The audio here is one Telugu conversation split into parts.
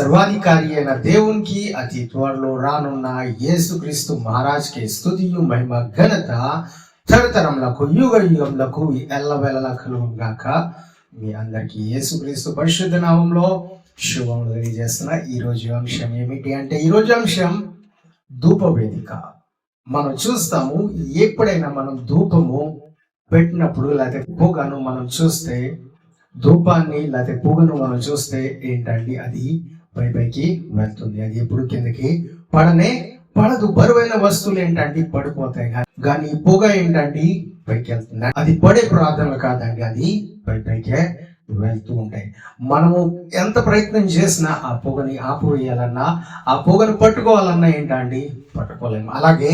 సర్వాధికారి అయిన దేవునికి అతి త్వరలో రానున్న యేసుక్రీస్తు మహారాజ్కి స్తుతియు మహిమ ఘనత తరతరములకు యుగ యుగములకు ఎల్లవేళలా కలుగును గాక. మీ అందరికీ యేసుక్రీస్తు పరిశుద్ధ నామంలో శుభములు తెలియజేస్తున్నా. ఈరోజు అంశం ఏమిటి అంటే, ఈరోజు అంశం ధూపవేదిక. మనం చూస్తాము, ఎప్పుడైనా మనం ధూపము పెట్టినప్పుడు లేకపోతే పొగను మనం చూస్తే, ధూపాన్ని లేకపోతే పొగను మనం చూస్తే ఏంటండి, అది పైకి వెళ్తుంది. అది ఎప్పుడు కిందకి పడదు. బరువైన వస్తువులు ఏంటంటే పడిపోతాయి, కానీ పొగ ఏంటంటే పైకి వెళ్తుంది. అది పడే ప్రార్థనలు కాదండి, అది పైకే వెళ్తూ ఉంటాయి. మనము ఎంత ప్రయత్నం చేసినా ఆ పొగని ఆపివేయాలన్నా, ఆ పొగను పట్టుకోవాలన్నా ఏంటండి పట్టుకోలేము. అలాగే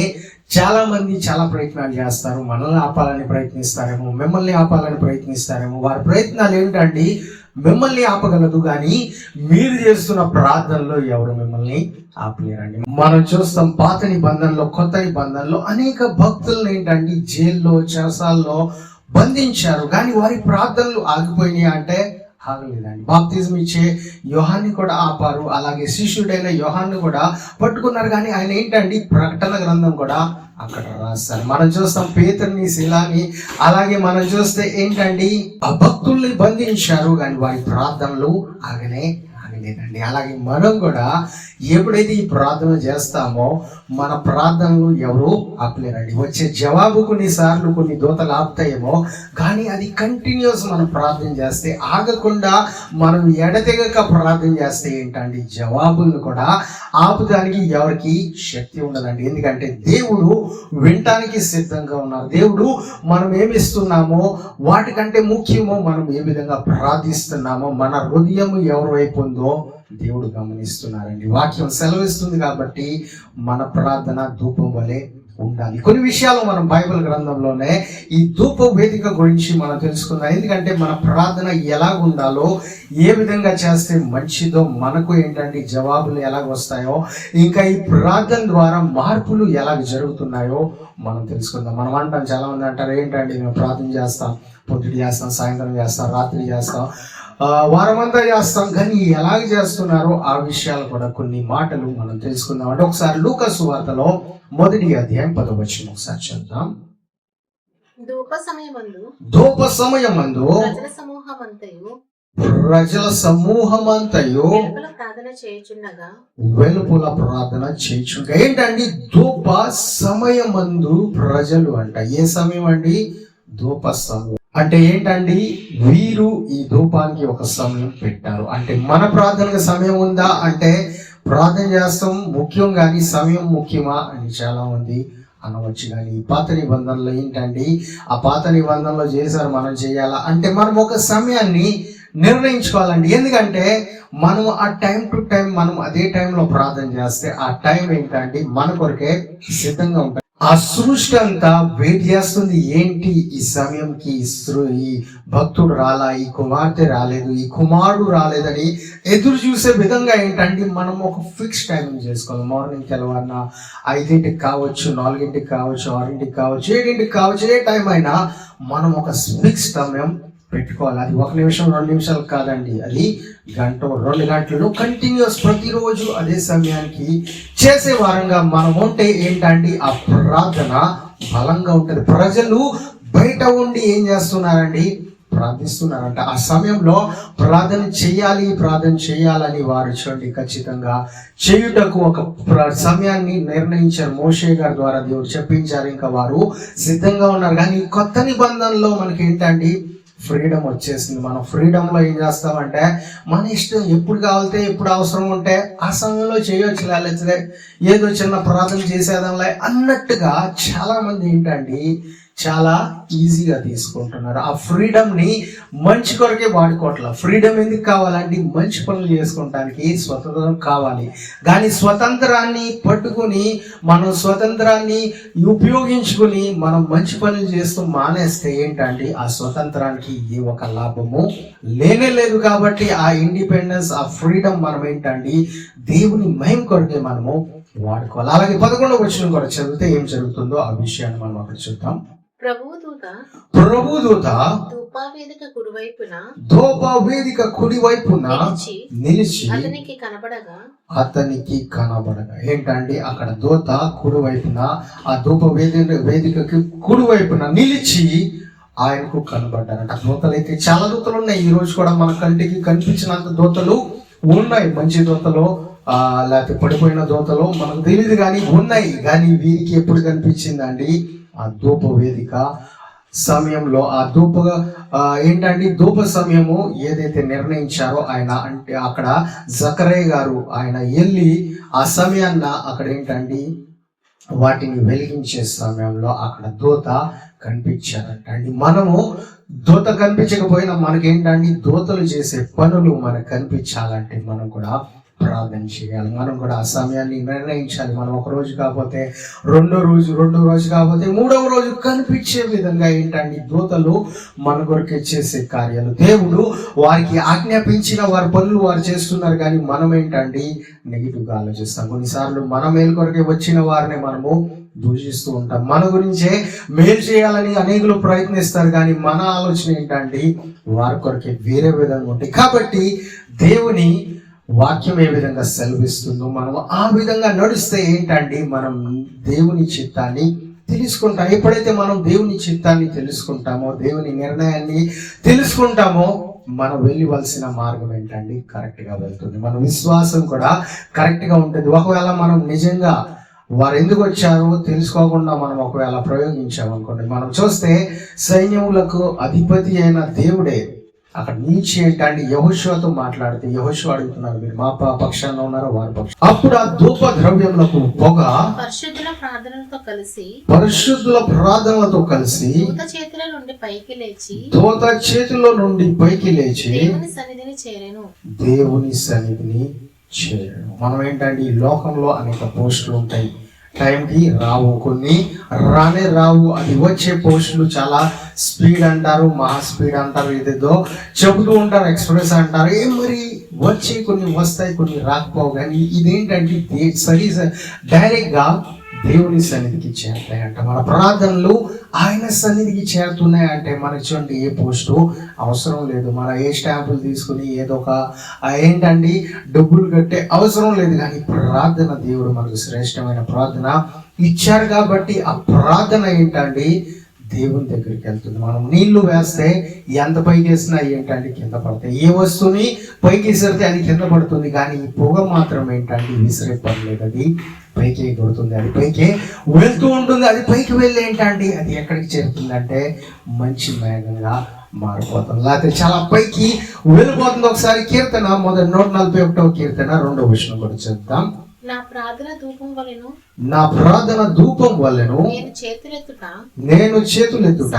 చాలా మంది చాలా ప్రయత్నాలు చేస్తారు. మనల్ని ఆపాలని ప్రయత్నిస్తారేమో, మిమ్మల్ని ఆపాలని ప్రయత్నిస్తారేమో. వారి ప్రయత్నాలు ఏంటండి మిమ్మల్ని ఆపగలదు, కానీ మీరు చేస్తున్న ప్రార్థనలో ఎవరు మిమ్మల్ని ఆపలేరండి. మనం చూస్తాం, పాత నిబంధనలో కొత్త నిబంధనలో అనేక భక్తులను ఏంటంటే జైల్లో చెరసాల్లో బంధించారు, కానీ వారి ప్రార్థనలు ఆగిపోయినాయి అంటే ఆగలేదండి. బాప్తిజం ఇచ్చే యోహాన్ని కూడా ఆపారు, అలాగే శిష్యుడైన యోహాన్ని కూడా పట్టుకున్నారు, కానీ ఆయన ఏంటండి ప్రకటన గ్రంథం కూడా అక్కడ రాస్తారు. మనం చూస్తాం పేతురుని, శిలాని, అలాగే మనం చూస్తే ఏంటండి ఆ భక్తుల్ని బంధించారు, కానీ వారి ప్రార్థనలు ఆగలేదండి. అలాగే మనం కూడా ఎప్పుడైతే ఈ ప్రార్థన చేస్తామో మన ప్రార్థనలు ఎవరు ఆపలేరండి. వచ్చే జవాబు కొన్నిసార్లు కొన్ని దూతలు ఆపుతాయేమో, కానీ అది కంటిన్యూస్ మనం ప్రార్థన చేస్తే, ఆగకుండా మనం ఎడతెగక ప్రార్థన చేస్తే ఏంటండి జవాబులను కూడా ఆపుదానికి ఎవరికి శక్తి ఉండదండి. ఎందుకంటే దేవుడు వినటానికి సిద్ధంగా ఉన్నారు. దేవుడు మనం ఏమిస్తున్నామో వాటికంటే ముఖ్యమో మనం ఏ విధంగా ప్రార్థిస్తున్నామో, మన హృదయం ఎవరి వైపు ఉందో దేవుడు గమనిస్తున్నారండి. వాక్యం సెలవిస్తుంది కాబట్టి మన ప్రార్థన ధూపం వలె ఉండాలి. కొన్ని విషయాలు మనం బైబిల్ గ్రంథంలోనే ఈ ధూప వేదిక గురించి మనం తెలుసుకుందాం. ఎందుకంటే మన ప్రార్థన ఎలా ఉండాలో, ఏ విధంగా చేస్తే మంచిదో, మనకు ఏంటంటే జవాబులు ఎలాగ వస్తాయో, ఇంకా ఈ ప్రార్థన ద్వారా మార్పులు ఎలాగ జరుగుతున్నాయో మనం తెలుసుకుందాం. మనం అంటాం, చాలా మంది అంటారు ఏంటంటే మేము ప్రార్థన చేస్తాం, పొద్దుటి చేస్తాం, సాయంత్రం చేస్తాం, రాత్రి చేస్తాం, వారమంతా చేస్తాం, కానీ ఎలాగ చేస్తున్నారో ఆ విషయాలు కూడా కొన్ని మాటలు మనం తెలుసుకుందాం. అంటే ఒకసారి లూకా సువార్తలో 1వ అధ్యాయం 10వ వచనం ఒకసారి చదువుదాం. ధూప సమయమందు ప్రజల సమూహమంతయు వెలుపల ప్రార్థన చేయుచుండగా. ఏంటండి ధూప సమయమందు ప్రజలు అంట. ఏ సమయం అండి? ధూప సమూహం అంటే ఏంటండి, వీరు ఈ ధూపానికి ఒక సమయం పెట్టారు. అంటే మన ప్రార్థనకు సమయం ఉందా అంటే, ప్రార్థన చేస్తాం ముఖ్యం, కానీ సమయం ముఖ్యమా అని చాలా మంది అనవచ్చు. కానీ పాత నిబంధనలో ఏంటండి, ఆ పాత నిబంధనలో చేశారు, మనం చేయాలా అంటే మనం ఒక సమయాన్ని నిర్ణయించుకోవాలండి. ఎందుకంటే మనం ఆ టైం టు టైం మనం అదే టైంలో ప్రార్థన చేస్తే ఆ టైం ఏంటంటే మన కొరకే సిద్ధంగా ఉంటాయి. ఆ సృష్టి అంతా వెయిట్ చేస్తుంది, ఏంటి ఈ సమయంకి ఈ భక్తుడు రాలా, ఈ కుమార్తె రాలేదు, ఈ కుమారుడు రాలేదని ఎదురు చూసే విధంగా ఏంటంటే మనం ఒక ఫిక్స్ టైమింగ్ చేసుకోవాలి. మార్నింగ్ తెల్లవారిన 5ంటికి కావచ్చు, 4ంటికి కావచ్చు, 6ంటికి కావచ్చు, 7ంటికి కావచ్చు, ఏ టైం అయినా మనం ఒక ఫిక్స్ సమయం పెట్టుకోవాలి. అది 1 నిమిషం 2 నిమిషాలు కాదండి, అది గంట 2 గంటలు కంటిన్యూస్ ప్రతిరోజు అదే సమయానికి చేసే వారంగా మనం ఉంటే ఏంటంటే ఆ ప్రార్థన బలంగా ఉంటుంది. ప్రజలు బయట ఉండి ఏం చేస్తున్నారండి, ప్రార్థిస్తున్నారంట. ఆ సమయంలో ప్రార్థన చేయాలని వారు చూడండి ఖచ్చితంగా చేయుటకు ఒక సమయాన్ని నిర్ణయించారు. మోషే గారి ద్వారా దేవుడు చెప్పించారు, ఇంకా వారు సిద్ధంగా ఉన్నారు. కానీ కొత్త నిబంధనలో మనకి ఏంటండి ఫ్రీడమ్ వచ్చేసింది. మనం ఫ్రీడమ్లో ఏం చేస్తామంటే మన ఇష్టం, ఎప్పుడు కావాలితే ఎప్పుడు అవసరం ఉంటే ఆ సమయంలో చేయొచ్చు, లేకపోతే ఏదో చిన్న ప్రార్థన చేసేదానిలే అన్నట్టుగా చాలా మంది ఏంటండి చాలా ఈజీగా తీసుకుంటున్నారు. ఆ ఫ్రీడమ్ని మంచి కొరకే వాడుకోవట్లేదు. ఫ్రీడమ్ ఎందుకు కావాలంటే మంచి పనులు చేసుకోవడానికి స్వతంత్రం కావాలి, కానీ స్వతంత్రాన్ని పట్టుకుని మనం స్వతంత్రాన్ని ఉపయోగించుకుని మనం మంచి పనులు చేస్తూ మానేస్తే ఏంటంటే ఆ స్వతంత్రానికి ఏ ఒక లాభము లేనే లేదు. కాబట్టి ఆ ఇండిపెండెన్స్, ఆ ఫ్రీడమ్ మనం ఏంటంటే దేవుని మహిమ కొరకే మనము వాడుకోవాలి. అలాగే 11వ వచనం కూడా చదివితే ఏం జరుగుతుందో ఆ విషయాన్ని మనం అక్కడ చూద్దాం. ప్రభువు దూత ప్రభుదూత ధూపవేదిక కుడివైపున నిలిచి అతనికి కనబడగా ఏంటండి అక్కడ దూత కుడివైపున ఆ వేదికకి కుడివైపున నిలిచి ఆయనకు కనబడ్డారంట. దూతలు అయితే చాలా దూతలు ఉన్నాయి. ఈ రోజు కూడా మన కంటికి కనిపించినంత దూతలు ఉన్నాయి. మంచి దూతలు లేకపోతే పడిపోయిన దూతలు మనకు తెలియదు కానీ ఉన్నాయి. కానీ వీరికి ఎప్పుడు కనిపించిందండి? ఆ ధూప వేదిక సమయంలో ఆ ఏంటండి ధూప సమయము ఏదైతే నిర్ణయించారో ఆయన, అంటే అక్కడ జకరయ్య గారు ఆయన వెళ్ళి ఆ సమయాన్న అక్కడ ఏంటండి వాటిని వెలిగించే సమయంలో అక్కడ దూత కనిపించారంట అండి. మనము దూత కనిపించకపోయినా మనకేంటండి దూతలు చేసే పనులు మనకు కనిపించాలంటే మనం కూడా ప్రార్థన చేయాలి. మనం కూడా ఆ సమయాన్ని నిర్ణయించాలి. మనం ఒక రోజు కాకపోతే రెండో రోజు కాకపోతే మూడవ రోజు కనిపించే విధంగా ఏంటండి దూతలు మన కొరకే చేసే కార్యాలు. దేవుడు వారికి ఆజ్ఞాపించిన వారి పనులు వారు చేస్తున్నారు. కానీ మనం ఏంటండి నెగిటివ్గా ఆలోచిస్తాం. కొన్నిసార్లు మన మేలు కొరకే వచ్చిన వారిని మనము దూషిస్తూ ఉంటాం. మన గురించే మేలు చేయాలని అనేకులు ప్రయత్నిస్తారు. కానీ మన ఆలోచన ఏంటండి వారి కొరకే వేరే విధంగా ఉంటాయి. కాబట్టి దేవుని వాక్యం ఏ విధంగా సెలవిస్తుందో మనం ఆ విధంగా నడిస్తే ఏంటండి మనం దేవుని చిత్తాన్ని తెలుసుకుంటాం. ఎప్పుడైతే మనం దేవుని చిత్తాన్ని తెలుసుకుంటామో, దేవుని నిర్ణయాన్ని తెలుసుకుంటామో, మనం వెళ్ళవలసిన మార్గం ఏంటండి కరెక్ట్గా వెళ్తుంది. మన విశ్వాసం కూడా కరెక్ట్గా ఉంటుంది. ఒకవేళ మనం నిజంగా వారు ఎందుకు వచ్చారో తెలుసుకోకుండా మనం ఒకవేళ ప్రయోగించామనుకోండి, మనం చూస్తే సైన్యములకు అధిపతి అయిన దేవుడే అక్కడ నుంచి ఏంటంటే యెహోషువతో మాట్లాడితే యెహోషువ అడుగుతున్నారు, మీరు మా పక్షాన ఉన్నారో వారి పక్షం. అప్పుడు ఆ ధూప ద్రవ్యములకు పొగ పరిశుద్ధుల ప్రార్థనలతో కలిసి దూత చేతిలో నుండి పైకి లేచి దేవుని సన్నిధిని చేరను. మనం ఏంటంటే ఈ లోకంలో అనేక పోస్టులు ఉంటాయి. టైంకి రావు, కొన్ని రావు. అది వచ్చే పోస్టులు చాలా స్పీడ్ అంటారు, మహా స్పీడ్ అంటారు, ఇదేదో చెబుతూ ఉంటారు, ఎక్స్ప్రెస్ అంటారు. మరి వచ్చి కొన్ని వస్తాయి, కొన్ని రాకపోవు. కానీ ఇదేంటంటే డైరెక్ట్గా దేవుని సన్నిధికి చేరుతాయంట. మన ప్రార్థనలు ఆయన సన్నిధికి చేరుతున్నాయంటే మనకి చూడండి ఏ పోస్టు అవసరం లేదు. మన ఏ స్టాంపులు తీసుకుని ఏదో ఒక ఏంటండి డబ్బులు కట్టే అవసరం లేదు. కానీ ప్రార్థన దేవుడు మనకు శ్రేష్టమైన ప్రార్థన ఇచ్చారు కాబట్టి ఆ ప్రార్థన ఏంటండి దేవుని దగ్గరికి వెళ్తుంది. మనం నీళ్లు వేస్తే ఎంత పైకి వేసినా ఏంటంటే కింద పడతాయి. ఏ వస్తువుని పైకి విసిరితే అది కింద పడుతుంది. కానీ ఈ పొగ మాత్రం ఏంటంటే విసిరే పని లేదు, అది పైకి కొడుతుంది, అది పైకి వెళ్తూ ఉంటుంది. అది పైకి వెళ్ళి ఏంటంటే అది ఎక్కడికి చేరుతుందంటే మంచి మేఘంగా మారిపోతుంది, లేకపోతే చాలా పైకి వెళ్ళిపోతుంది. ఒకసారి కీర్తన 141వ కీర్తన 2వ వచనం కూడా చూద్దాం. నా ప్రార్థన ధూపం వలెను నేను చేతులెత్తుట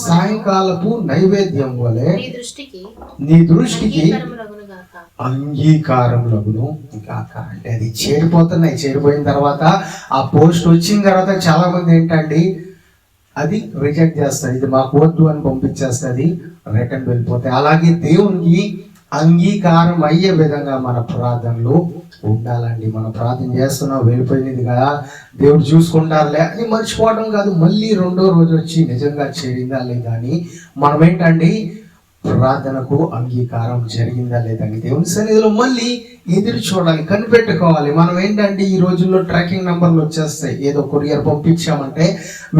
సాయంకాలపు నైవేద్యం వలె నీ దృష్టికి అంగీకారములగును గాక. అంటే అది చేరిపోయిన తర్వాత ఆ పోస్ట్ వచ్చిన తర్వాత చాలా మంది ఏంటండి అది రిజెక్ట్ చేస్తారు, ఇది మాకు వద్దు అని పంపించేస్తుంది, రిటర్న్ వెళ్ళిపోతాయి. అలాగే దేవునికి అంగీకారం అయ్యే విధంగా మన ప్రార్థనలు ఉండాలండి. మనం ప్రార్థన చేస్తున్నాం, వెళ్ళిపోయినది కదా దేవుడు చూసుకుంటారులే అని మర్చిపోవడం కాదు. మళ్ళీ రెండో రోజు వచ్చి నిజంగా చేరిందా లేదా అని మనం ఏంటండి ప్రార్థనకు అంగీకారం జరిగిందా లేదని దేవుని సన్నిధిలో మళ్ళీ ఎదురు చూడాలి, కనిపెట్టుకోవాలి. మనం ఏంటంటే ఈ రోజుల్లో ట్రాకింగ్ నెంబర్లు వచ్చేస్తాయి. ఏదో కొరియర్ పంపించామంటే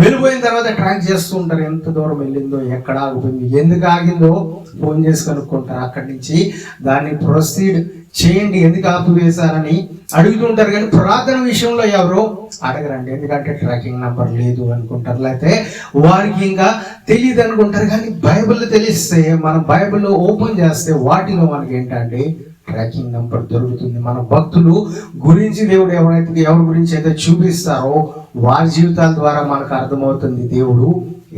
వెళ్ళిపోయిన తర్వాత ట్రాక్ చేస్తూ ఉంటారు, ఎంత దూరం వెళ్ళిందో, ఎక్కడ ఆగిపోయింది, ఎందుకు ఆగిందో ఫోన్ చేసి కనుక్కుంటారు. అక్కడి నుంచి దాన్ని ప్రొసీడ్ చేయండి, ఎందుకు ఆపివేశారని అడుగుతుంటారు. కానీ ప్రార్థన విషయంలో ఎవరో అడగరండి, ఎందుకంటే ట్రాకింగ్ నెంబర్ లేదు అనుకుంటారు, లేకపోతే వారికి ఇంకా తెలియదు అనుకుంటారు. కానీ బైబిల్ తెలిస్తే, మనం బైబిల్ ఓపెన్ చేస్తే వాటిలో మనకి ఏంటంటే ట్రాకింగ్ నెంబర్ దొరుకుతుంది. మన భక్తులు గురించి దేవుడు ఎవరి గురించి అయితే చూపిస్తారో వారి జీవితాల ద్వారా మనకు అర్థమవుతుంది దేవుడు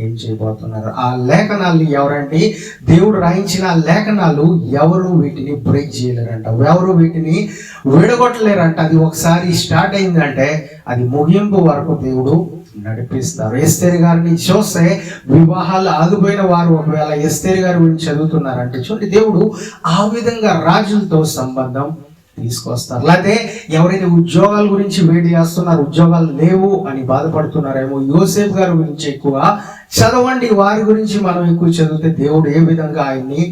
ఏం చేయబోతున్నారు. ఆ లేఖనాలు ఎవరంటే దేవుడు రాయించిన లేఖనాలు ఎవరు వీటిని బ్రేక్ చేయలేరంట, ఎవరు వీటిని విడగొట్టలేరంట. అది ఒకసారి స్టార్ట్ అయిందంటే అది ముగింపు వరకు దేవుడు నడిపిస్తారు. ఎస్తేరు గారిని చూస్తే వివాహాలు ఆగిపోయిన వారు ఒకవేళ ఎస్తేరు గారి గురించి చదువుతున్నారంటే చూడండి, దేవుడు ఆ విధంగా రాజులతో సంబంధం తీసుకొస్తారు. లేకపోతే ఎవరైతే ఉద్యోగాల గురించి వేడి చేస్తున్నారు, ఉద్యోగాలు లేవు అని బాధపడుతున్నారేమో, యోసేపు గారి గురించి ఎక్కువ చదవండి. వారి గురించి మనం ఎక్కువ చదివితే దేవుడు ఏ విధంగా ఆయన్ని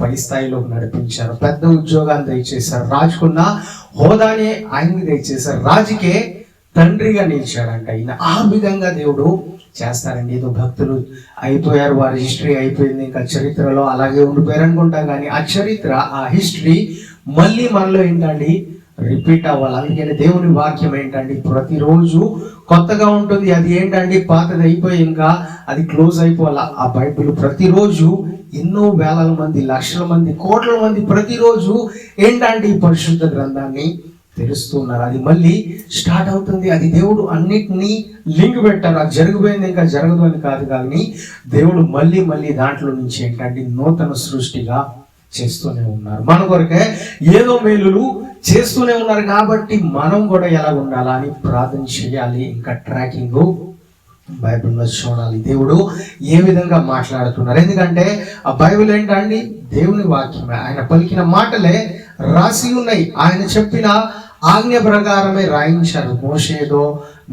పై స్థాయిలోకి నడిపించారు, పెద్ద ఉద్యోగాన్ని దయచేశారు, రాజుకున్న హోదానే ఆయనకి దయచేశారు, రాజుకే తండ్రిగా నిలిచాడంట ఈయన. ఆ విధంగా దేవుడు చేస్తారండి. ఏదో భక్తులు అయిపోయారు, వారి హిస్టరీ అయిపోయింది, ఇంకా చరిత్రలో అలాగే ఉండిపోయారు అనుకుంటాం. కానీ ఆ చరిత్ర, ఆ హిస్టరీ మళ్ళీ మనలో ఏంటండి రిపీట్ అవ్వాలి. అందుకని దేవుని వాక్యం ఏంటండి ప్రతిరోజు కొత్తగా ఉంటుంది. అది ఏంటండి పాతది అయిపోయి ఇంకా అది క్లోజ్ అయిపోవాలా. ఆ బైబిల్ ప్రతిరోజు ఎన్నో వేల మంది, లక్షల మంది, కోట్ల మంది ప్రతిరోజు ఏంటంటే ఈ పరిశుద్ధ గ్రంథాన్ని తెలుస్తున్నారు. అది మళ్ళీ స్టార్ట్ అవుతుంది. అది దేవుడు అన్నిటినీ లింక్ పెట్టారు. అది జరిగిపోయింది ఇంకా జరగదు అని కాదు, కానీ దేవుడు మళ్ళీ మళ్ళీ దాంట్లో నుంచి ఏంటంటే నూతన సృష్టిగా చేస్తూనే ఉన్నారు. మన కొరకే ఏదో మేలులు చేస్తూనే ఉన్నారు. కాబట్టి మనం కూడా ఎలా ఉండాలా అని ప్రార్థన చేయాలి. ఇంకా ట్రాకింగ్ బైబిల్లో చూడాలి దేవుడు ఏ విధంగా మాట్లాడుతున్నారు. ఎందుకంటే ఆ బైబిల్ ఏంటండి దేవుని వాక్యమే, ఆయన పలికిన మాటలే రాసి ఉన్నాయి, ఆయన చెప్పిన ఆజ్ఞ ప్రకారమే రాయించారు. మోషే ఏదో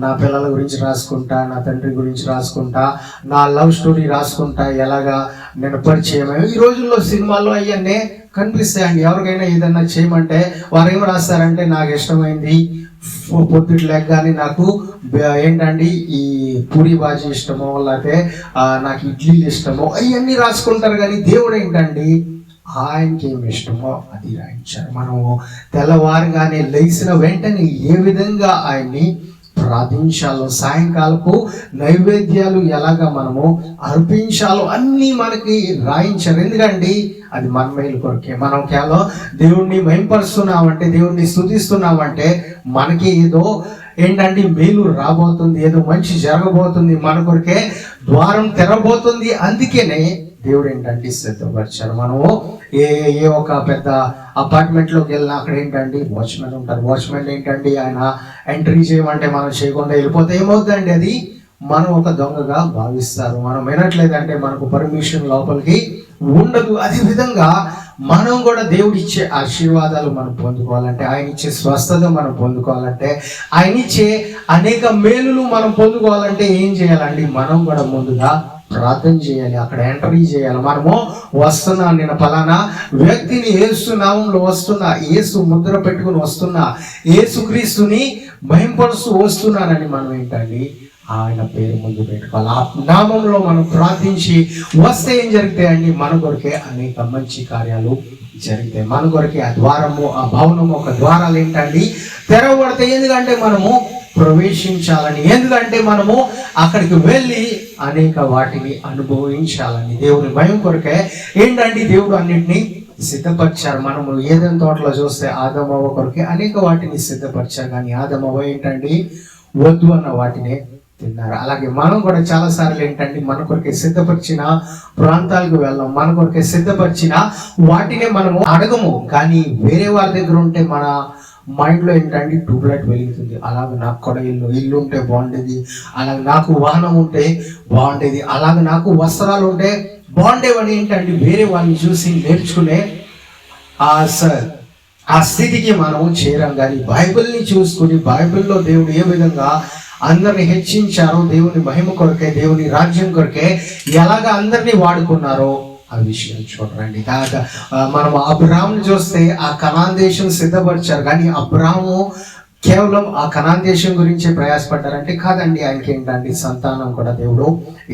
నా పిల్లల గురించి రాసుకుంటా, నా తండ్రి గురించి రాసుకుంటా, నా లవ్ స్టోరీ రాసుకుంటా, ఎలాగా నేను పరిచయం. ఈ రోజుల్లో సినిమాల్లో అవన్నీ కనిపిస్తాయండి. ఎవరికైనా ఏదన్నా చేయమంటే వారు ఏం రాస్తారంటే నాకు ఇష్టమైంది పొద్దుట లెగ్గానే నాకు ఏంటండి ఈ పూరి బాజీ ఇష్టమో, లేకపోతే నాకు ఇడ్లీలు ఇష్టమో, అవన్నీ రాసుకుంటారు. కానీ దేవుడు ఏంటండి ఆయనకి ఏమి ఇష్టమో అది రాయించారు. మనము తెల్లవారుగానే లేచిన వెంటనే ఏ విధంగా ఆయన్ని ప్రార్థించాలో, సాయంకాలపు నైవేద్యాలు ఎలాగా మనము అర్పించాలో అన్నీ మనకి రాయించారు. ఎందుకండి అది మన మేలు కొరకే. మనం కేవలం దేవుణ్ణి మహింపరుస్తున్నామంటే, దేవుణ్ణి స్తుతిస్తున్నామంటే మనకి ఏదో ఏంటంటే మేలు రాబోతుంది, ఏదో మంచి జరగబోతుంది, మన కొరకే ద్వారం తెరబోతుంది. అందుకనే దేవుడు ఏంటంటే సిద్ధపరిచారు. మనము ఏ ఒక పెద్ద అపార్ట్మెంట్లోకి వెళ్ళినా అక్కడ ఏంటండి వాచ్మెన్ ఉంటారు. వాచ్మెన్ ఏంటండి ఆయన ఎంట్రీ చేయమంటే మనం చేయకుండా వెళ్ళిపోతే ఏమవుతుందండి అది మనం ఒక దొంగగా భావిస్తారు. మనం వినట్లేదంటే మనకు పర్మిషన్ లోపలికి ఉండదు. అదే విధంగా మనం కూడా దేవుడు ఇచ్చే ఆశీర్వాదాలు మనం పొందుకోవాలంటే, ఆయన ఇచ్చే స్వస్థత మనం పొందుకోవాలంటే, ఆయన ఇచ్చే అనేక మేలులు మనం పొందుకోవాలంటే ఏం చేయాలండి? మనం కూడా ముందుగా ప్రార్థన చేయాలి, అక్కడ ఎంట్రీ చేయాలి. మనము వస్తున్నా, నేను ఫలానా వ్యక్తిని యేసు నామంలో వస్తున్నా, యేసు ముద్ర పెట్టుకుని వస్తున్నా, యేసుక్రీస్తుని మహింపరుస్తూ వస్తున్నానని మనం ఏంటండి ఆయన పేరు ముందు పెట్టుకోవాలి. ఆ నామంలో మనం ప్రార్థించి వస్తే ఏం జరుగుతాయండి? మన కొరకే అనేక మంచి కార్యాలు జరుగుతాయి. మన కొరకే ఆ ద్వారము, ఆ భవనము, ఒక ద్వారాలు ఏంటండి తెరవబడతాయి. ఎందుకంటే మనము ప్రవేశించాలని, ఎందుకంటే మనము అక్కడికి వెళ్ళి అనేక వాటిని అనుభవించాలని. దేవుని భయం కొరకే ఏంటంటే దేవుడు అన్నింటినీ సిద్ధపరిచారు. మనము ఏదైనా తోటలో చూస్తే ఆదమవ్వ కొరకే అనేక వాటిని సిద్ధపరిచారు. కానీ ఆదమవ్వ ఏంటండి వద్దు అన్న వాటిని తిన్నారు. అలాగే మనం కూడా చాలా సార్లు ఏంటంటే మన కొరకే సిద్ధపరిచిన ప్రాంతాలకు వెళ్ళాం, మన కొరకే సిద్ధపరిచిన వాటినే మనము అడగము. కానీ వేరే వారి దగ్గర ఉంటే మన మైండ్లో ఏంటంటే ట్యూబ్లైట్ వెలుగుతుంది. అలాగే నాకు కూడా ఇల్లు ఉంటే బాగుండేది, అలాగే నాకు వాహనం ఉంటే బాగుండేది, అలాగే నాకు వస్త్రాలు ఉంటే బాగుండేవని ఏంటంటే వేరే వాళ్ళని చూసి నేర్చుకునే ఆ స్థితికి మనము చేరాం. కానీ బైబిల్ని చూసుకుని, బైబిల్లో దేవుడు ఏ విధంగా అందరిని హెచ్చించారో, దేవుని మహిమ కొరకే, దేవుని రాజ్యం కొరకే ఎలాగా అందరినీ వాడుకున్నారో ఆ విషయం చూడండి. మనం అబ్రాహాముని చూస్తే ఆ కనాన్ దేశం సిద్ధపరిచారు. కానీ అబ్రాహాము కేవలం ఆ కనాన్ దేశం గురించి ప్రయాసపడ్డారంటే కాదండి. ఆయనకి ఏంటంటే సంతానం కూడా దేవుడు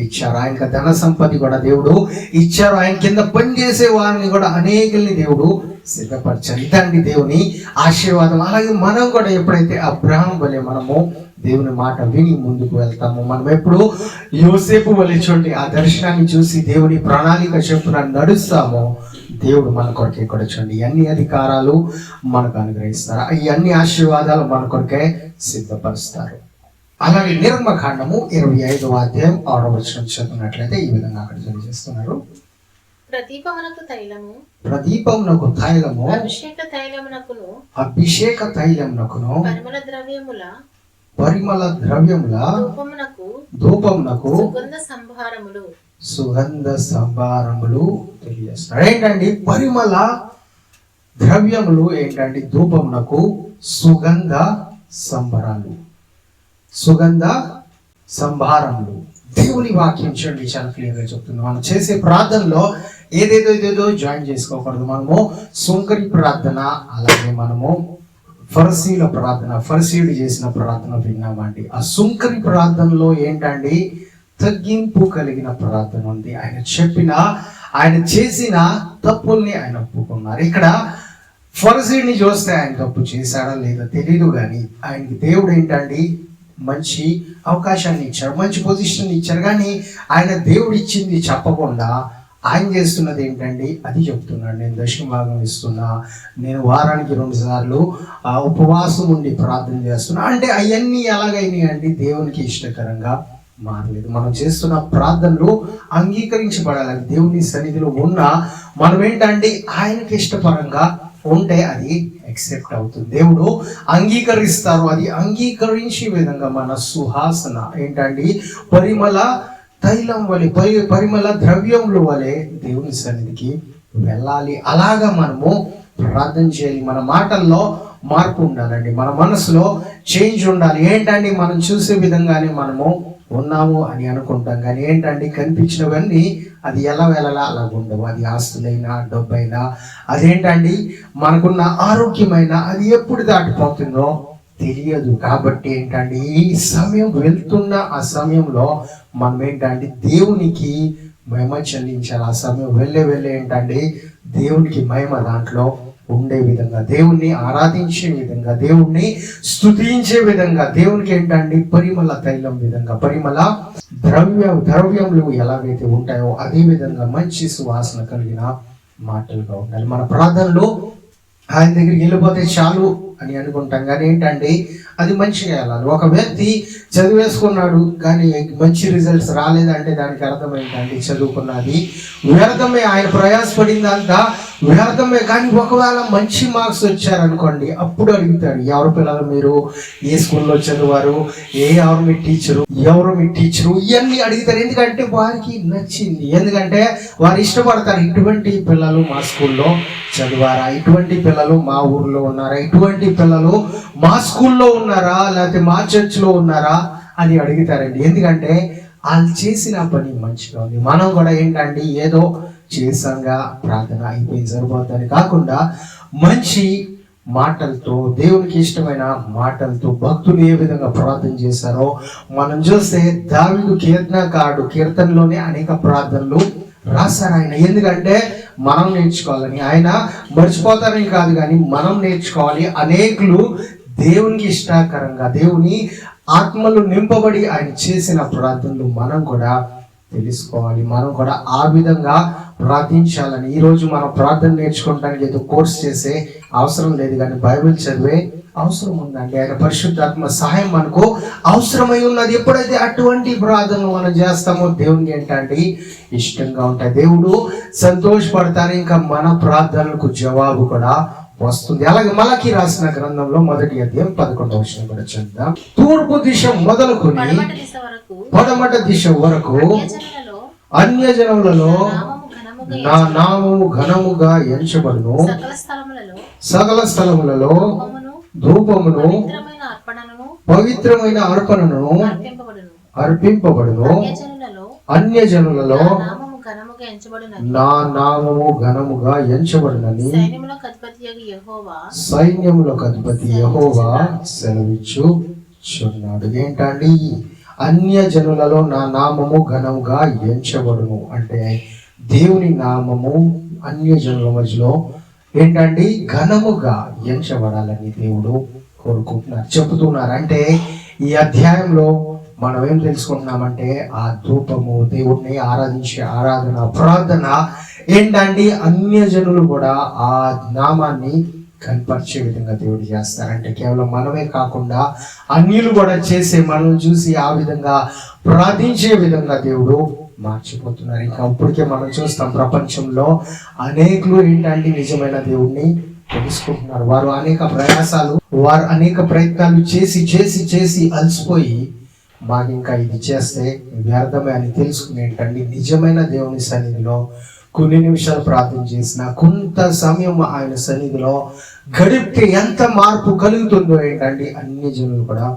ఇచ్చారు, ఆయనకి ధన సంపత్తి కూడా దేవుడు ఇచ్చారు, ఆయన కింద పనిచేసే వారిని కూడా అనేకుల్ని దేవుడు సిద్ధపరిచారు. ఇదండి దేవుని ఆశీర్వాదం. అలాగే మనం కూడా ఎప్పుడైతే అబ్రాహాం వలె మనము దేవుని మాట విని ముందుకు వెళ్తాము, మనం ఎప్పుడు యోసేపు వలె చూడండి ఆ దర్శనాన్ని చూసి దేవుని ప్రణాళిక చొప్పున నడుస్తామో, దేవుడు మన కొరకే కూడా చూడండి అన్ని అధికారాలు మనకు అనుగ్రహిస్తారు, ఈ అన్ని ఆశీర్వాదాలు మన కొరకే సిద్ధపరుస్తారు. అలాగే నిర్గమకాండము 25వ అధ్యాయం 6వ వచనం చదువుకున్నట్లయితే ఈ విధంగా అక్కడ తెలియజేస్తున్నారు. ప్రదీపమునకు తైలము, ప్రదీపమునకు తైలము, అభిషేక తైలమునకును పరిమళ ద్రవ్యముల ధూపమునకు సుగంధ సంభారములు తెలియజేస్తారు. ఏంటండి? పరిమళ ద్రవ్యములు ఏంటంటే ధూపమునకు సుగంధ సంభారాలు, సుగంధ సంభారములు. దేవుని వాక్యం చూడండి, చాలా క్లియర్గా చెప్తున్నాం. మనం చేసే ప్రార్థనలో ఏదేదో జాయిన్ చేసుకోకూడదు. మనము సుంకరి ప్రార్థన, అలాగే మనము ఫరిసీల ప్రార్థన, ఫరిసీయుడు చేసిన ప్రార్థన విన్నామండి. ఆ సుంకరి ప్రార్థనలో ఏంటండి, తగ్గింపు కలిగిన ప్రార్థన ఉంది. ఆయన చేసిన తప్పుల్ని ఆయన ఒప్పుకున్నారు. ఇక్కడ ఫరిసీయుడిని చూస్తే ఆయన తప్పు చేశాడా లేదా తెలియదు, కానీ ఆయనకి దేవుడు ఏంటండి మంచి అవకాశాన్ని ఇచ్చాడు, మంచి పొజిషన్ ఇచ్చారు. కానీ ఆయన దేవుడు ఇచ్చింది చెప్పకుండా ఆయన చేస్తున్నది ఏంటండి అది చెప్తున్నాడు. నేను దశమ భాగం ఇస్తున్నా, నేను వారానికి 2 సార్లు ఉపవాసం ఉండి ప్రార్థన చేస్తున్నా అంటే అవన్నీ ఎలాగైనాయి అండి దేవునికి ఇష్టకరంగా మారలేదు. మనం చేస్తున్న ప్రార్థనలు అంగీకరించబడాలి. దేవుని సన్నిధిలో ఉన్న మనం ఏంటంటే ఆయనకి ఇష్టపరంగా ఉంటే అది యాక్సెప్ట్ అవుతుంది, దేవుడు అంగీకరిస్తారు. అది అంగీకరించే విధంగా మన సుహాసన ఏంటండి పరిమళ తైలం వలె, పరిమళ ద్రవ్యముల వలె దేవుని సన్నిధికి వెళ్ళాలి. అలాగా మనము ప్రార్థన చేయాలి. మన మాటల్లో మార్పు ఉండాలండి, మన మనసులో చేంజ్ ఉండాలి. ఏంటండి మనం చూసే విధంగానే మనము ఉన్నాము అని అనుకుంటాం, కానీ ఏంటంటే కనిపించినవన్నీ అది ఎలా వెళ్ళాలా అలా ఉండవు. అది ఆస్తులైనా డబ్బైనా అదేంటండి మనకున్న ఆరోగ్యమైనా అది ఎప్పుడు దాటిపోతుందో తెలియదు. కాబట్టి ఏంటంటే ఈ సమయం వెళ్తున్న ఆ సమయంలో మనం ఏంటంటే దేవునికి మహిమ చెల్లించాలి. ఆ సమయం వెళ్ళే ఏంటంటే దేవునికి మహిమ దాంట్లో ఉండే విధంగా, దేవుణ్ణి ఆరాధించే విధంగా, దేవుణ్ణి స్తుతించే విధంగా, దేవునికి ఏంటంటే పరిమళ తైలం విధంగా, పరిమళ ద్రవ్యములు ఎలాగైతే ఉంటాయో అదే విధంగా మంచి సువాసన కలిగిన మాటలుగా ఉండాలి. మన ప్రార్థనలో ఆయన దగ్గరికి వెళ్ళిపోతే చాలు అని అనుకుంటాం, కానీ ఏంటంటే అది మంచిగా వెళ్ళాలి. ఒక వ్యక్తి చదివేసుకున్నాడు కానీ మంచి రిజల్ట్స్ రాలేదంటే దానికి అర్థం ఏంటంటే చదువుకున్నది వ్యర్థమే, ఆయన ప్రయాసపడిందంతా వ్యర్థమే. కానీ ఒకవేళ మంచి మార్క్స్ వచ్చారనుకోండి, అప్పుడు అడుగుతాడు ఎవరు పిల్లలు మీరు ఏ స్కూల్లో చదివారు, ఎవరు మీ టీచరు ఇవన్నీ అడుగుతారు. ఎందుకంటే వారికి నచ్చింది, ఎందుకంటే వారు ఇష్టపడతారు. ఇటువంటి పిల్లలు మా స్కూల్లో చదివారా, ఇటువంటి పిల్లలు మా ఊర్లో ఉన్నారా, ఇటువంటి పిల్లలు మా స్కూల్లో ఉన్నారా, లేకపోతే మా చర్చ్లో ఉన్నారా అని అడుగుతారండి. ఎందుకంటే వాళ్ళు చేసిన పని మంచిగా ఉంది. మనం కూడా ఏంటంటే ఏదో చేసాంగా ప్రార్థన అయిపోయింది సరిపోతుందని కాకుండా మంచి మాటలతో, దేవునికి ఇష్టమైన మాటలతో భక్తులు ఏ విధంగా ప్రార్థన చేశారో మనం చూస్తే దావీదు కీర్తనలోనే అనేక ప్రార్థనలు రాశారు ఆయన. ఎందుకంటే మనం నేర్చుకోవాలని, ఆయన మర్చిపోతారని కాదు కానీ మనం నేర్చుకోవాలి. అనేకులు దేవునికి ఇష్టకరంగా, దేవుని ఆత్మలు నింపబడి ఆయన చేసిన ప్రార్థనలు మనం కూడా తెలుసుకోవాలి, మనం కూడా ఆ విధంగా ప్రార్థించాలని. ఈరోజు మనం ప్రార్థన నేర్చుకోవడానికి ఏదో కోర్స్ చేసే అవసరం లేదు, కానీ బైబిల్ చదివే అవసరం ఉందండి. ఆయన పరిశుద్ధాత్మ సహాయం మనకు అవసరమై ఉన్నది. ఎప్పుడైతే అటువంటి ప్రార్థనలు మనం చేస్తామో దేవునికి ఏంటంటే ఇష్టంగా ఉంటాయి, దేవుడు సంతోషపడతారు. ఇంకా మన ప్రార్థనలకు జవాబు కూడా వస్తుంది. అలాగే మలకి రాసిన గ్రంథంలో 1వ అధ్యాయం 11వ వచనం కూడా చదువుదాం. తూర్పు దిశ మొదలుకొని పడమట దిశ వరకు అన్యజనములలో నా నామము ఘనముగా ఎంచబడును, సకల స్థలములలో ధూపమును పవిత్రమైన అర్పణను అర్పింపబడును. అన్యజనులలో నా నామము ఘనముగా ఎంచబడునని సైన్యములకు అధిపతి యెహోవా సెలవిచ్చుచున్నాడు. ఏంటండి అన్యజనులలో నా నామము ఘనముగా ఎంచబడును అంటే దేవుని నామము అన్యజనుల మధ్యలో ఏంటంటే ఘనముగా ఎంచబడాలని దేవుడు కోరుకుంటున్నారు, చెబుతున్నారు. అంటే ఈ అధ్యాయంలో మనం ఏం తెలుసుకుంటున్నామంటే ఆ ధూపము, దేవుడిని ఆరాధించే ఆరాధన, ప్రార్థన ఏంటంటే అన్యజనులు కూడా ఆ నామాన్ని కనపరిచే విధంగా దేవుడు చేస్తారంటే కేవలం మనమే కాకుండా అన్యులు కూడా చేసే మనం చూసి ఆ విధంగా ప్రార్థించే విధంగా దేవుడు మార్చిపోతున్నారు. ఇంకా ఇప్పటికే మనం చూస్తాం ప్రపంచంలో అనేకులు ఏంటంటే నిజమైన దేవుణ్ణి తెలుసుకుంటున్నారు. వారు అనేక ప్రయత్నాలు చేసి అలసిపోయి మాకు ఇంకా ఇది చేస్తే వ్యర్థమే అని తెలుసుకుని ఏంటంటే నిజమైన దేవుని సన్నిధిలో కొన్ని నిమిషాలు ప్రార్థన చేసిన, కొంత సమయం ఆయన సన్నిధిలో గడిపితే ఎంత మార్పు కలుగుతుందో ఏంటండి అన్ని జనులు కూడా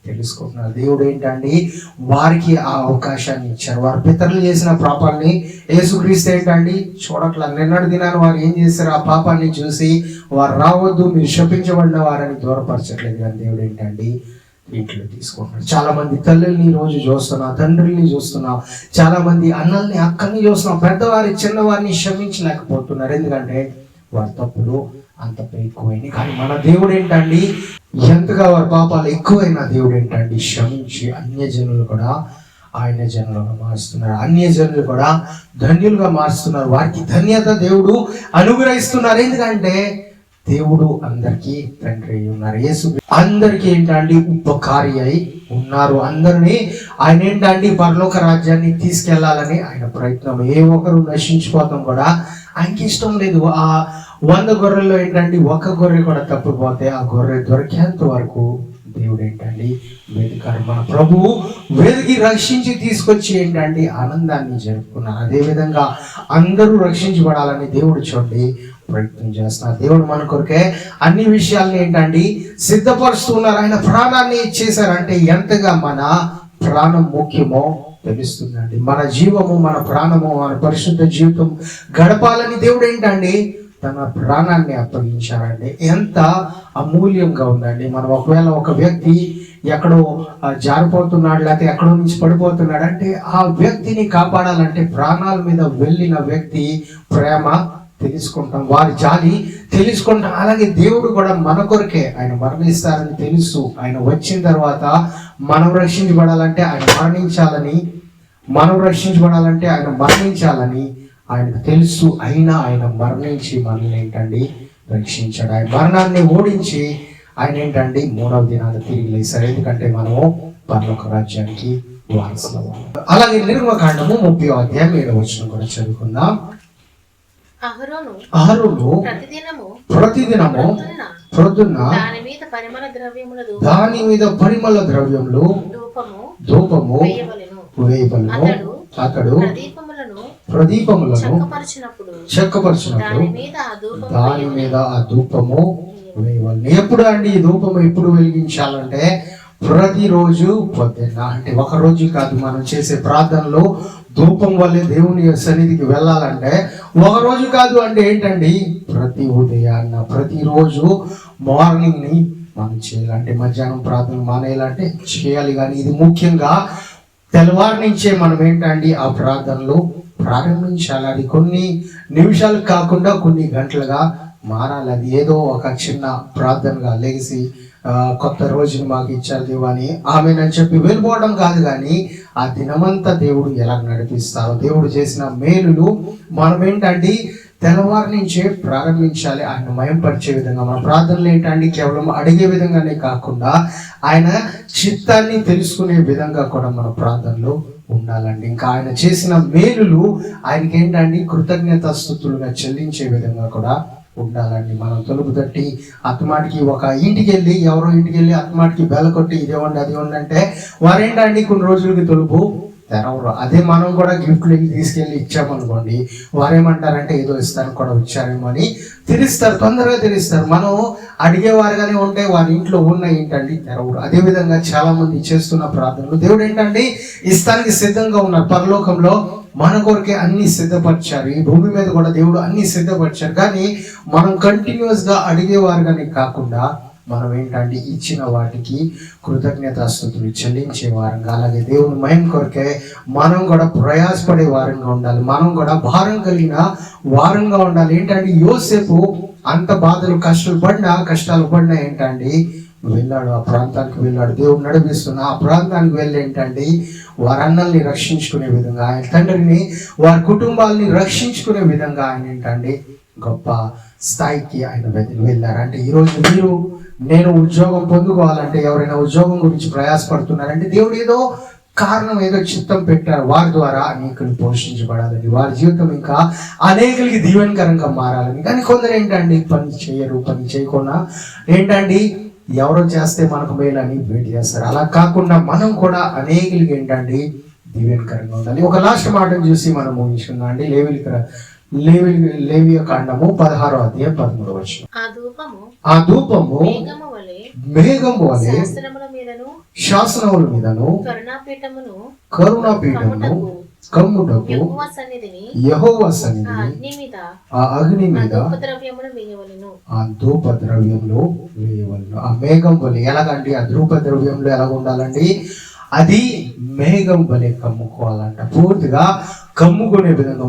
తెలుసుకుంటున్నారు. దేవుడు ఏంటండి వారికి ఆ అవకాశాన్ని ఇచ్చారు. వారి పితరులు చేసిన పాపాన్ని యేసుక్రీస్తు ఏంటండి చూడట్లా. నిన్నటి దినాన్ని వారు ఏం చేశారు, ఆ పాపాన్ని చూసి వారు రావద్దు, మీరు శపించబడిన వారని దూరపరచట్లేదు. కానీ దేవుడు ఏంటండి ఇంట్లో తీసుకుంటున్నాడు. చాలా మంది తల్లుల్ని రోజు చూస్తున్నాం, తండ్రుల్ని చూస్తున్నాం, చాలా మంది అన్నల్ని అక్కల్ని చూస్తున్నాం. పెద్దవారి చిన్నవారిని క్షమించలేకపోతున్నారు. ఎందుకంటే వారి తప్పులు అంత ఎక్కువైనాయి. కానీ మన దేవుడు ఏంటండి ఎంతగా వారి పాపాలు ఎక్కువైనా దేవుడు ఏంటండి క్షమించి అన్యజనులు కూడా ఆయన జనులుగా మారుస్తున్నారు. అన్యజనులు కూడా ధన్యులుగా మారుస్తున్నారు. వారికి ధన్యత దేవుడు అనుగ్రహిస్తున్నారు. ఎందుకంటే దేవుడు అందరికీ తండ్రి అయి ఉన్నారు. యేసు అందరికీ ఏంటండి ఉపకారి అయి ఉన్నారు. అందరినీ ఆయన ఏంటండి పరలోక రాజ్యాన్ని తీసుకెళ్లాలని ఆయన ప్రయత్నం. ఏ ఒక్కరు నశించిపోతాం కూడా ఆయనకి ఇష్టం లేదు. ఆ 100 గొర్రెల్లో ఏంటండి ఒక గొర్రె కూడా తప్పిపోతే ఆ గొర్రె దొరికేంత వరకు దేవుడు ఏంటండి వెతికారు. మన ప్రభువు వెతికి రక్షించి తీసుకొచ్చి ఏంటండి ఆనందాన్ని జరుపుకున్నారు. అదేవిధంగా అందరూ రక్షించబడాలని దేవుడు చూడండి ప్రయత్నం చేస్తున్నారు. దేవుడు మన కొరకే అన్ని విషయాల్ని ఏంటండి సిద్ధపరుస్తున్నారు. ఆయన ప్రాణాన్ని ఇచ్చేశారంటే ఎంతగా మన ప్రాణం ముఖ్యమో తెలుస్తుందండి. మన జీవము, మన ప్రాణము, మన పరిశుద్ధ జీవితం గడపాలని దేవుడు ఏంటండి తన ప్రాణాన్ని అప్పగించారండి. ఎంత అమూల్యంగా ఉందండి. మనం ఒకవేళ ఒక వ్యక్తి ఎక్కడో జారిపోతున్నాడు, లేకపోతే ఎక్కడో నుంచి పడిపోతున్నాడు అంటే ఆ వ్యక్తిని కాపాడాలంటే ప్రాణాల మీద వెళ్ళిన వ్యక్తి ప్రేమ తెలుసుకుంటాం, వారి జాలి తెలుసుకుంటాం. అలాగే దేవుడు కూడా మన కొరకే ఆయన మరణిస్తారని తెలుసు. ఆయన వచ్చిన తర్వాత మనం రక్షించబడాలంటే ఆయన మరణించాలని, ఆయన మరణించాలని ఆయనకు తెలుసు. అయినా ఆయన మరణించి మనల్ని ఏంటండి రక్షించాడు. ఆయన మరణాన్ని ఓడించి ఆయన ఏంటండి 3వ దినాన తిరిగి లేశారు. ఎందుకంటే మనము పరలోక రాజ్యానికి వారసులం. అలాగే నిర్గమకాండము 30వ అధ్యాయం 7వ వచనం కూడా చదువుకుందాం. అహరోను ప్రతిదినము ప్రొద్దున దాని మీద పరిమళ ద్రవ్యములు ధూపము వేయవలెను. అతడు ప్రదీపములను చెక్కపరిచినప్పుడు దాని మీద ఆ ధూపము వేయవలెను. ఎప్పుడు అండి ఈ ధూపము ఎప్పుడు వెలిగించాలంటే ప్రతిరోజు పొద్దున్న. అంటే ఒక రోజు కాదు. మనం చేసే ప్రార్థనలో ధూపం వల్లే దేవుని సన్నిధికి వెళ్ళాలంటే ఒక రోజు కాదు. అంటే ఏంటండి ప్రతి ఉదయాన్న ప్రతిరోజు మార్నింగ్ ని మనం చేయాలంటే మధ్యాహ్నం ప్రార్థన మానేయాలంటే చేయాలి. కానీ ఇది ముఖ్యంగా తెల్లవారి నుంచే మనం ఏంటండి ఆ ప్రార్థనలు ప్రారంభించాలి. అది కొన్ని నిమిషాలు కాకుండా కొన్ని గంటలుగా మారాలి. అది ఏదో ఒక చిన్న ప్రార్థనగా లేచి కొత్త రోజుని మాకు ఇచ్చారు దేవా అని ఆమెనని చెప్పి వెళ్ళిపోవడం కాదు. కానీ ఆ దినమంతా దేవుడు ఎలా నడిపిస్తారో, దేవుడు చేసిన మేలులు మనం ఏంటంటే తెల్లవారి నుంచే ప్రారంభించాలి. ఆయన మయంపరిచే విధంగా మన ప్రార్థనలు ఏంటంటే కేవలం అడిగే విధంగానే కాకుండా ఆయన చిత్తాన్ని తెలుసుకునే విధంగా కూడా మన ప్రార్థనలు ఉండాలండి. ఇంకా ఆయన చేసిన మేలులు ఆయనకి ఏంటంటే కృతజ్ఞతాస్తుతులుగా చెల్లించే విధంగా కూడా ఉండాలండి. మనం తలుపు తట్టి అత్తమాటికి ఒక ఇంటికి వెళ్ళి ఎవరో ఇంటికి వెళ్ళి అత్తమాటికి బెల్ల కొట్టి ఇదేవండి అది ఇవ్వండి అంటే వారేంటండి కొన్ని రోజులకి తలుపు తెరవరు. అదే మనం కూడా గిఫ్ట్లు తీసుకెళ్ళి ఇచ్చామనుకోండి వారేమంటారంటే ఏదో ఇస్తాను కూడా వచ్చారేమో అని తెరుస్తారు, తొందరగా తెరుస్తారు. మనం అడిగేవారుగానే ఉంటే వారి ఇంట్లో ఉన్న ఏంటండి తెరవరు. అదేవిధంగా చాలా మంది చేస్తున్న ప్రార్థనలు దేవుడు ఏంటంటే ఇస్తానికి సిద్ధంగా ఉన్నారు. పరలోకంలో మన కొరకే అన్ని సిద్ధపరిచారు. ఈ భూమి మీద కూడా దేవుడు అన్ని సిద్ధపరిచారు. కానీ మనం కంటిన్యూస్ గా అడిగేవారుగానే కాకుండా మనం ఏంటంటే ఇచ్చిన వాటికి కృతజ్ఞతాస్తుతులు చెల్లించే వారంగా, అలాగే దేవుని మహిమ కొరకే మనం కూడా ప్రయాసపడే వారంగా ఉండాలి. మనం కూడా భారం కలిగిన వారంగా ఉండాలి. ఏంటంటే యోసేపు అంత బాధలు కష్టాలు పడినా ఏంటండి వెళ్ళాడు, ఆ ప్రాంతానికి వెళ్ళాడు. దేవుడు నడిపిస్తున్న ఆ ప్రాంతానికి వెళ్ళి ఏంటంటే వారి అన్నల్ని రక్షించుకునే విధంగా, ఆయన తండ్రిని వారి కుటుంబాలని రక్షించుకునే విధంగా ఆయన ఏంటంటే గొప్ప స్థాయికి ఆయన వెళ్ళారు. అంటే ఈరోజు నేను ఉద్యోగం పొందుకోవాలంటే ఎవరైనా ఉద్యోగం గురించి ప్రయాసపడుతున్నారంటే దేవుడు ఏదో కారణం, ఏదో చిత్తం పెట్టారు. వారి ద్వారా అనేకులు పోషించబడాలని, వారి జీవితం ఇంకా అనేకులకి దీవెనకరంగా మారాలని. కానీ కొందరు ఏంటండి పని చేయకుండా ఏంటండి ఎవరో చేస్తే మనకు మేలని వెయిట్ చేస్తారు. అలా కాకుండా మనం కూడా అనేకులకి ఏంటండి దీవెనకరంగా ఉండాలి. ఒక లాస్ట్ మాటను చూసి మనం ముగించుకుందాం అండి. లేవియ కాండము 16వ అధ్యాయం 13వ వచనం. ఆ ధూపము మేఘము వలె శాసనముల మీదను కరుణాపీఠమును కమ్ముటకు యెహోవా సన్నిధిని ఆ అగ్ని మీద ఆ ధూప ద్రవ్యంలో వేయవలెను. ఆ మేఘం వలె ఎలాగండి? ఆ ధూప ద్రవ్యంలో ఎలాగ ఉండాలండి? అది మేఘం వలె కమ్ముకోవాలంట. పూర్తిగా కమ్ముకునే విధంగా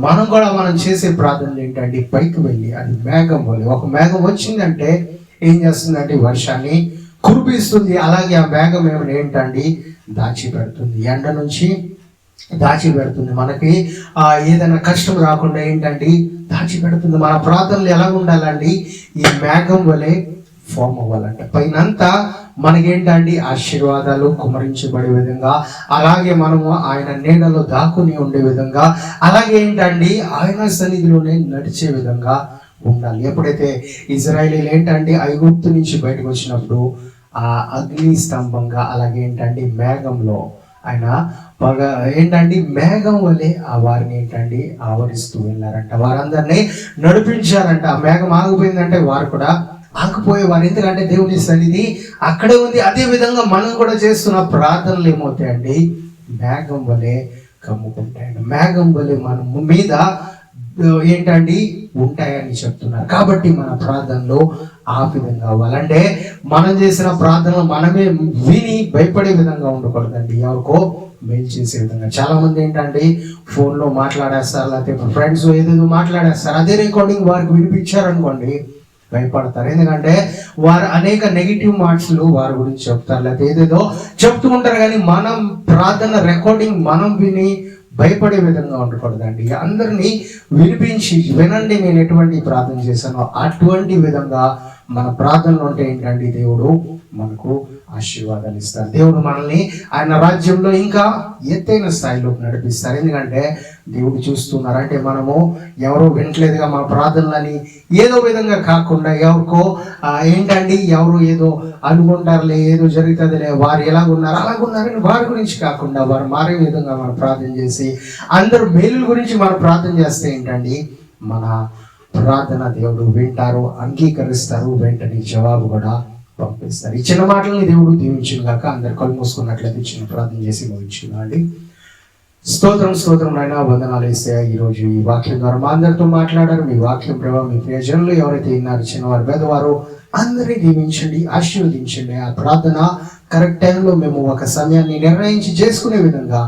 మనం చేసే ప్రార్థనలు ఏంటంటే పైకి వెళ్ళి అది మేఘం వలె. ఒక మేఘం వచ్చిందంటే ఏం చేస్తుందంటే వర్షాన్ని కురిపిస్తుంది. అలాగే ఆ మేఘం ఏమైనా ఏంటండి దాచిపెడుతుంది, ఎండ నుంచి దాచిపెడుతుంది. మనకి ఏదైనా కష్టం రాకుండా ఏంటండి దాచిపెడుతుంది. మన ప్రార్థనలు ఎలా ఉండాలండి? ఈ మేఘం వలె ఫామ్ అవ్వాలంట. పైనంతా మనకేంటండి ఆశీర్వాదాలు కుమరించబడే విధంగా, అలాగే మనము ఆయన నీడలో దాక్కుని ఉండే విధంగా, అలాగే ఏంటండి ఆయన సన్నిధిలోనే నడిచే విధంగా ఉండాలి. ఎప్పుడైతే ఇజ్రాయేలీలు ఏంటండి ఐగుప్తు నుంచి బయటకు వచ్చినప్పుడు ఆ అగ్ని స్తంభంగా, అలాగే ఏంటండి మేఘంలో ఆయన ఏంటండి మేఘం వలె ఆ వారిని ఏంటండి ఆవరిస్తూ వెళ్ళారంట. వారందరినీ నడిపించారంట. ఆ మేఘం ఆగిపోయిందంటే వారు కూడా ఆగిపోయేవారు. ఎందుకంటే దేవుని సన్నిధి అక్కడే ఉంది. అదే విధంగా మనం కూడా చేస్తున్న ప్రార్థనలు ఏమవుతాయండి? మేఘం వలె కమ్ముకుంటాయండి. మేఘం వలె మన మీద ఏంటండి ఉంటాయని చెప్తున్నారు. కాబట్టి మన ప్రార్థనలో ఆ విధంగా అవ్వాలంటే మనం చేసిన ప్రార్థనలు మనమే విని భయపడే విధంగా ఉండకూడదండి. ఎవరికో మెయిల్ చేసే విధంగా. చాలా మంది ఏంటంటే ఫోన్లో మాట్లాడేస్తారు, లేకపోతే ఫ్రెండ్స్ ఏదేదో మాట్లాడేస్తారు. అదే రికార్డింగ్ వారికి వినిపించారనుకోండి భయపడతారు. ఎందుకంటే వారు అనేక నెగిటివ్ మాటలు వారి గురించి చెప్తారు, లేకపోతే ఏదేదో చెప్తూ ఉంటారు. కానీ మనం ప్రార్థన రికార్డింగ్ మనం విని భయపడే విధంగా ఉండకూడదండి. అందరినీ వినిపించి వినండి నేను ఎటువంటి ప్రార్థన చేశానో అటువంటి విధంగా మన ప్రార్థనలు ఉంటే ఏంటంటే దేవుడు మనకు ఆశీర్వాదాలు ఇస్తారు. దేవుడు మనల్ని ఆయన రాజ్యంలో ఇంకా ఎత్తైన స్థాయిలోకి నడిపిస్తారు. ఎందుకంటే దేవుడు చూస్తున్నారు. అంటే మనము ఎవరో వినట్లేదుగా మన ప్రార్థనలని ఏదో విధంగా కాకుండా ఎవరికో ఏంటండి ఎవరు ఏదో అనుకుంటారులే, ఏదో జరుగుతుందిలే, వారు ఎలాగున్నారు అలాగున్నారని వారి గురించి కాకుండా వారు మారే విధంగా మనం ప్రార్థన చేసి అందరూ మేలుల గురించి మనం ప్రార్థన చేస్తే ఏంటండి మన ప్రార్థన దేవుడు వింటారు, అంగీకరిస్తారు, వెంటనే జవాబు కూడా పంపిస్తారు. ఈ చిన్న మాటలని దేవుడు దీవించిన గాక. అందరు కళ్ళు మూసుకున్నట్లయితే చిన్న ప్రార్థన చేసి ముగించుకుందాం అండి. స్తోత్రం నాయన, వందనాలు వేస్తాయా. ఈరోజు ఈ వాక్యం ద్వారా మా అందరితో మాట్లాడారు. మీ వాక్యం ప్రభావం మీ ప్రియజనులు ఎవరైతే విన్నారు, చిన్నవారు పేదవారు అందరినీ దీవించండి, ఆశీర్వదించండి. ఆ ప్రార్థన కరెక్ట్ టైంలో మేము ఒక సమయాన్ని నిర్ణయించి చేసుకునే విధంగా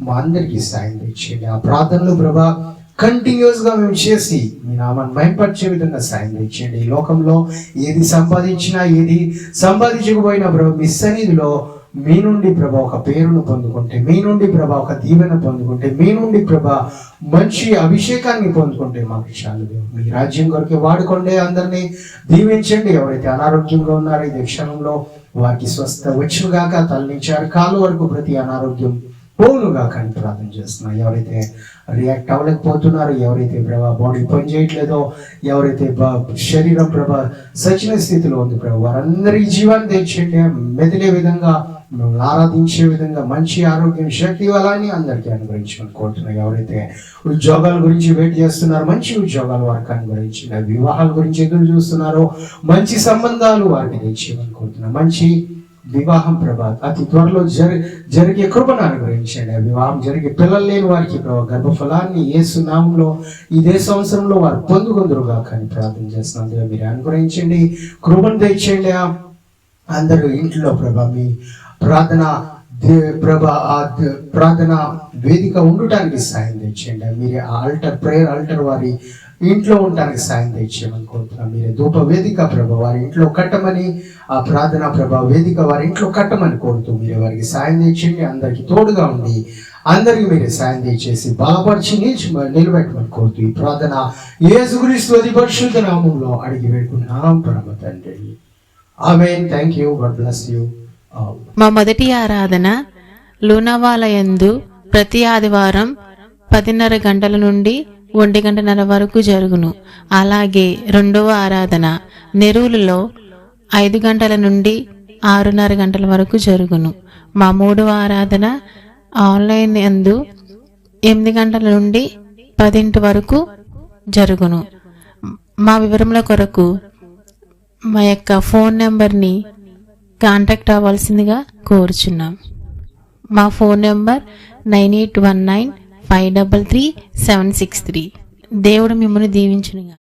మా అందరికీ సాయం తెచ్చేయండి. ఆ ప్రార్థనలు ప్రభా కంటిన్యూస్ గా మేము చేసి మీ నామాన్ని భయపరిచే విధంగా సాయం తెచ్చేయండి. ఈ లోకంలో ఏది సంపాదించినా ఏది సంపాదించకపోయినా ప్రభా మీ సన్నిధిలో మీ నుండి ప్రభా ఒక పేరును పొందుకుంటే, మీ నుండి ప్రభా ఒక దీవెన పొందుకుంటే, మీ నుండి ప్రభా మంచి అభిషేకాన్ని పొందుకుంటే మాకు చాలు. మీ రాజ్యం కొరకే వాడుకోండి, అందరినీ దీవించండి. ఎవరైతే అనారోగ్యంగా ఉన్నారో ఈ క్షణంలో వారికి స్వస్థ వచ్చుగాక, తల నుంచి కాలు వరకు ప్రతి అనారోగ్యం పోనుగా కానీ ప్రార్థన చేస్తున్నారు. ఎవరైతే రియాక్ట్ అవ్వలేకపోతున్నారో, ఎవరైతే ప్రభా బాడీ పని చేయట్లేదో, ఎవరైతే శరీరం ప్రభా సచిన స్థితిలో ఉంది ప్రభా వారందరి జీవాన్ని తెచ్చండి. మెదిలే విధంగా మిమ్మల్ని ఆరాధించే విధంగా మంచి ఆరోగ్యం శక్తి వలాన్ని అందరికీ అనుగ్రహించమని కోరుతున్నాయి. ఎవరైతే ఉద్యోగాల గురించి వెయిట్ చేస్తున్నారో మంచి ఉద్యోగాలు వారికి అనుగ్రహించండి. వివాహాల గురించి ఎదురు చూస్తున్నారో మంచి సంబంధాలు వారికి తెచ్చేయమని కోరుతున్నాం. మంచి వివాహం ప్రభా అతి త్వరలో జరిగే కృపను అనుగ్రహించండి. వివాహం జరిగే పిల్లలు లేని వారికి ప్రభా గర్భఫలాన్ని యేసు నామంలో ఇదే సంవత్సరంలో వారు పొందుకొందురుగా కానీ ప్రార్థన చేస్తున్నాం. మీరు అనుగ్రహించండి, కృపను తెచ్చేయండి. అందరూ ఇంట్లో ప్రభా మీ ప్రార్థన వేదిక ఉండటానికి సాయం తెచ్చేయండి. మీరే ప్రేయర్ ఆల్టర్ వారి ఇంట్లో ఉండడానికి సాయం తెచ్చేయమని కోరుతున్నాం. మీరే ధూప వేదిక ప్రభా వారి ఇంట్లో కట్టమని, ఆ ప్రార్థన ప్రభా వేదిక వారి ఇంట్లో కట్టమని కోరుతూ మీరే వారికి సాయం తెచ్చేయండి. అందరికి తోడుగా ఉండి అందరికి మీరే సాయం తెచ్చేసి బలపరిచి నిలబెట్టమని కోరుతూ ఈ ప్రార్థన యేసుక్రీస్తు అతి పరిశుద్ధ నామములో అడిగి వేడుకున్నాం పరమ తండ్రి. Amen. Thank you. God bless you. మా మొదటి ఆరాధన లూనావాల యందు ప్రతి ఆదివారం 10:30 గంటల నుండి 1:30 వరకు జరుగును. అలాగే రెండవ ఆరాధన నెరూలులో 5 గంటల నుండి 6:30 గంటల వరకు జరుగును. మా మూడవ ఆరాధన ఆన్లైన్ యందు 8 గంటల నుండి 10 వరకు జరుగును. మా వివరముల కొరకు మా యొక్క ఫోన్ నెంబర్ని కాంటాక్ట్ అవ్వాల్సిందిగా కోరుచున్నాం. మా ఫోన్ నెంబర్ 9819533763. దేవుడు మిమ్మల్ని దీవించునుగా.